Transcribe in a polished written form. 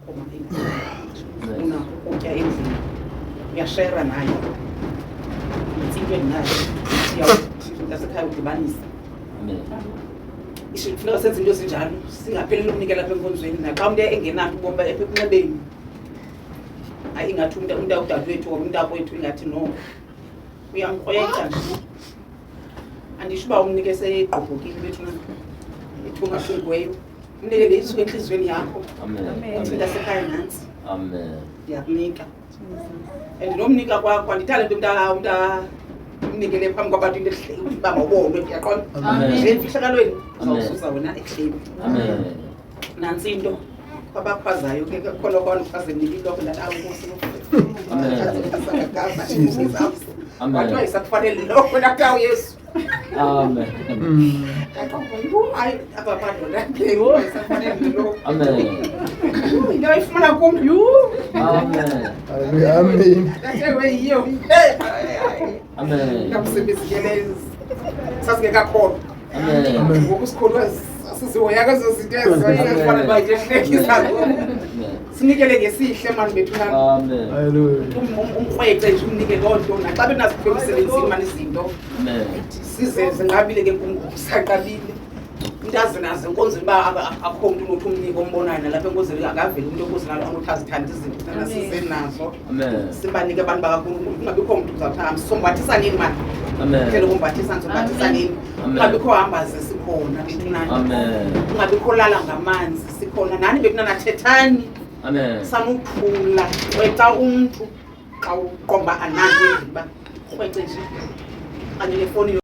khoma una ukutya endlini uyashera nayo into endinayo yasekhaya udibanisa. Funeka senze into ezinjalo singapheleli ukunikela apha enkonzweni naxa umntu engenanto ubomi epha ekunxebeni. Hayi ingathi umntu awudadewethu or umntakwethu ingathi no uyamkrweca nje. Andisho uba umnike seyegqobhokile bethuna ethungahlungiweyo umnikele isuke entliziyweni yakho. Into asekhaya nantsi ndiyakunika and nomnika kwakho andithanda into umnikele phambi kwabantu into ehleli uba mawubonwe ndiyaqonda nje emfihlakalweni uzawususa wena ehleli. Nantsi into kwabakhwazayo ke khona kwaze nika iloko wathiwa isakufanele lokho nakawo Yesu. Amen. Hayi apha madodana isakufanele lokho. Into ayifumana kum. Amen. Atewe yiyo. Amen. Ngamsebenzele sasingekakholwa. Amen. Ngoku sikholwa asizihoyaka ezo zinto ezifana bayihlekisa. Sinikele ngesihle mani bethu nani. Amen. Hallelujah. Umkrwece nje umnike loo nto naxa benaziphe emsebenzini mani izinto size zinqabile ke kusaqabile umntu azinazo enkonzweni uba akho mntu unothi umnike ombonayo nalapha enkonzweni akaveli umntu okozinalo anothi azithanda izinto nasize nazo sibanike abantu bakankulunkulu kungabikho mntu uzawuthi sombathisa nini mani ndlela ukumbathisa ndizombathisa nini kungabikho hamba ze sikhona bethu nani kungabikho lala ngamanzi sikhona nani bethu nanathethani sanuthula weta umntu xa uqomba ananto endliba krwece nje kanye nefoni